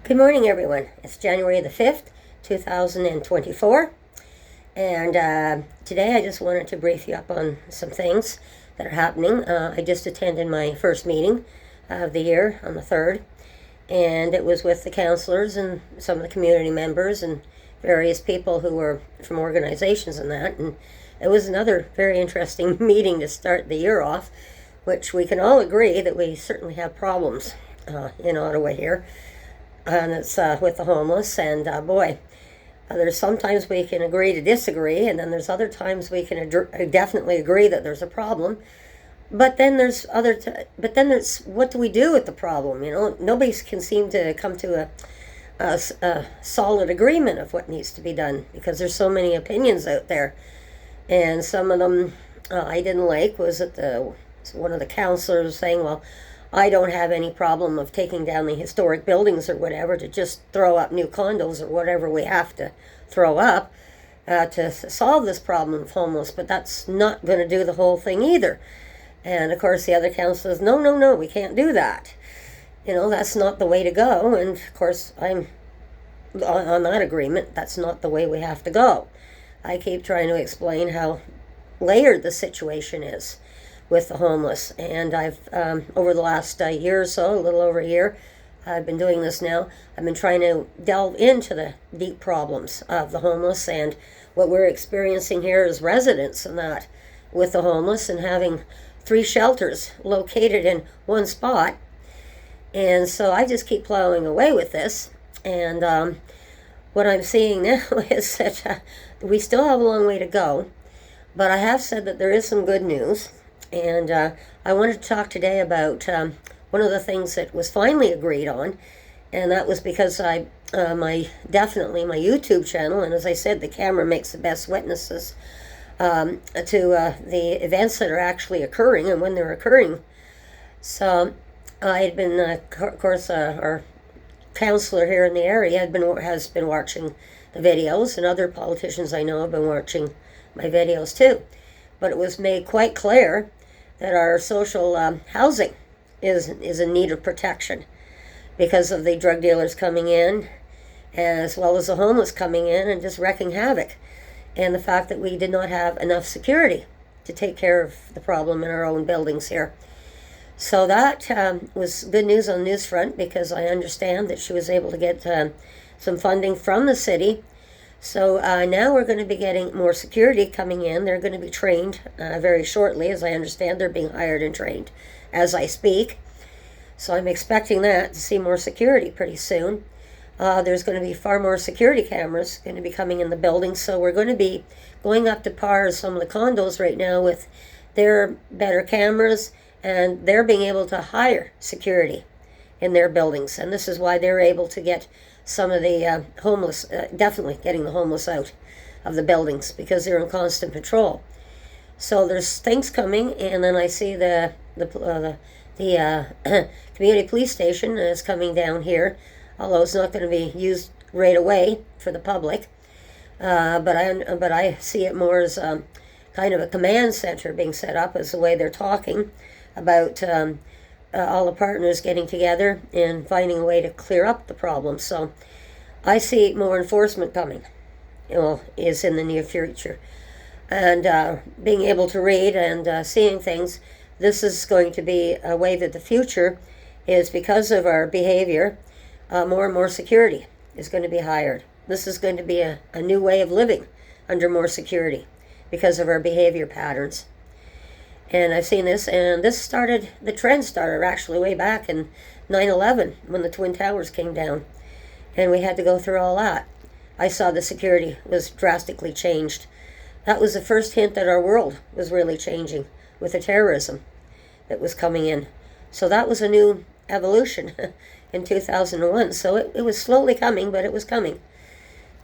Good morning, everyone. It's January the 5th, 2024. And today I just wanted to brief you up on some things that are happening. I just attended my first meeting of the year on the 3rd. And it was with the councillors and some of the community members and various people who were from organizations and that. And it was another very interesting meeting to start the year off, which we can all agree that we certainly have problems in Ottawa here. And it's with the homeless, and there's sometimes we can agree to disagree, and then there's other times we can definitely agree that there's a problem. But then there's what do we do with the problem? Nobody can seem to come to a solid agreement of what needs to be done, because there's so many opinions out there. And some of them I didn't like was that one of the councillors saying, well, I don't have any problem of taking down the historic buildings or whatever to just throw up new condos or whatever we have to throw up to solve this problem of homeless, but that's not going to do the whole thing either. And of course the other council says, no, we can't do that. That's not the way to go. And of course I'm on that agreement. That's not the way we have to go. I keep trying to explain how layered the situation is with the homeless, and I've over the last year or so, a little over a year, I've been doing this now. I've been trying to delve into the deep problems of the homeless and what we're experiencing here as residents and that with the homeless, and having 3 shelters located in one spot. And so I just keep plowing away with this, and what I'm seeing now is that we still have a long way to go, but I have said that there is some good news. And I wanted to talk today about one of the things that was finally agreed on, and that was because my YouTube channel, and as I said, the camera makes the best witnesses to the events that are actually occurring and when they're occurring. So I had been, of course, our councillor here in the area has been watching the videos, and other politicians I know have been watching my videos too. But it was made quite clear that our social housing is in need of protection because of the drug dealers coming in, as well as the homeless coming in and just wreaking havoc, and the fact that we did not have enough security to take care of the problem in our own buildings here. So that was good news on the news front, because I understand that she was able to get some funding from the city. So now we're going to be getting more security coming in. They're going to be trained very shortly, as I understand. They're being hired and trained as I speak. So I'm expecting that to see more security pretty soon. There's going to be far more security cameras going to be coming in the building. So we're going to be going up to par as some of the condos right now with their better cameras, and they're being able to hire security in their buildings. And this is why they're able to get some of the homeless, definitely getting the homeless out of the buildings, because they're in constant patrol. So there's things coming, and then I see the community police station is coming down here, although it's not going to be used right away for the public. But I see it more as kind of a command center being set up, as the way they're talking about all the partners getting together and finding a way to clear up the problem. So I see more enforcement coming, is in the near future. And being able to read and seeing things, this is going to be a way that the future is, because of our behavior, more and more security is going to be hired. This is going to be a new way of living under more security because of our behavior patterns. And I've seen this, and the trend started actually way back in 9/11 when the Twin Towers came down, and we had to go through all that. I saw the security was drastically changed. That was the first hint that our world was really changing with the terrorism that was coming in. So that was a new evolution in 2001. So it was slowly coming, but it was coming.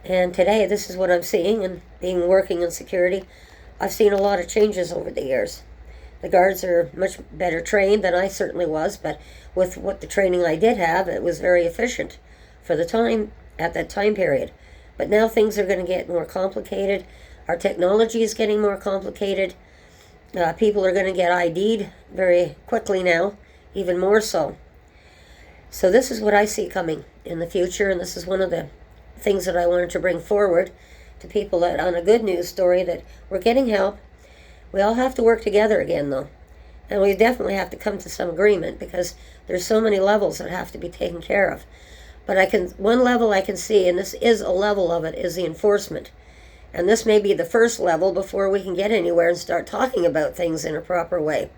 And today, this is what I'm seeing, and working in security, I've seen a lot of changes over the years. The guards are much better trained than I certainly was, but with what the training I did have, it was very efficient for the time, at that time period. But now things are going to get more complicated. Our technology is getting more complicated. People are going to get ID'd very quickly now, even more so. So this is what I see coming in the future, and this is one of the things that I wanted to bring forward to people that on a good news story that we're getting help. We all have to work together again, though. And we definitely have to come to some agreement because there's so many levels that have to be taken care of. But one level I can see, and this is a level of it, is the enforcement. And this may be the first level before we can get anywhere and start talking about things in a proper way.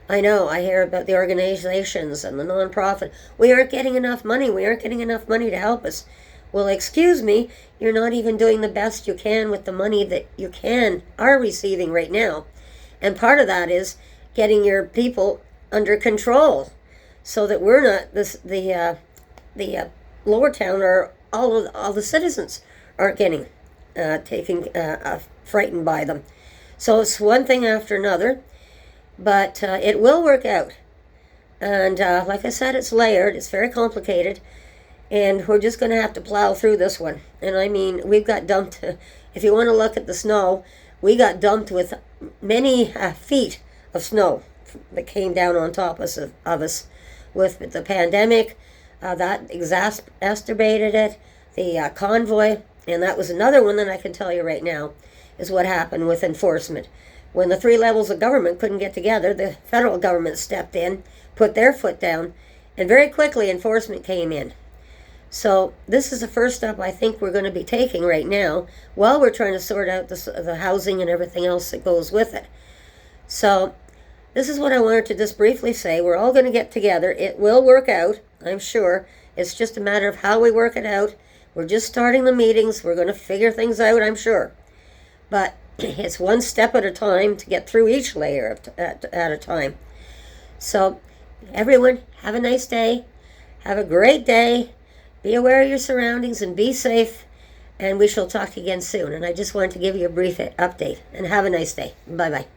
I know, I hear about the organizations and the nonprofit. We aren't getting enough money. We aren't getting enough money to help us. Well, excuse me, you're not even doing the best you can with the money that you are receiving right now. And part of that is getting your people under control so that we're not the lower town, or all the citizens aren't getting frightened by them. So it's one thing after another, but it will work out. And like I said, it's layered, it's very complicated, and we're just going to have to plow through this one. And I mean, we've got dumped, if you want to look at the snow, we got dumped with many feet of snow that came down on top of us with the pandemic. That exacerbated it, the convoy, and that was another one that I can tell you right now is what happened with enforcement. When the three levels of government couldn't get together, the federal government stepped in, put their foot down, and very quickly enforcement came in. So this is the first step I think we're going to be taking right now while we're trying to sort out the housing and everything else that goes with it. So this is what I wanted to just briefly say. We're all going to get together. It will work out, I'm sure. It's just a matter of how we work it out. We're just starting the meetings. We're going to figure things out, I'm sure. But it's one step at a time to get through each layer at a time. So everyone, have a nice day. Have a great day. Be aware of your surroundings and be safe. And we shall talk again soon. And I just wanted to give you a brief update. And have a nice day. Bye-bye.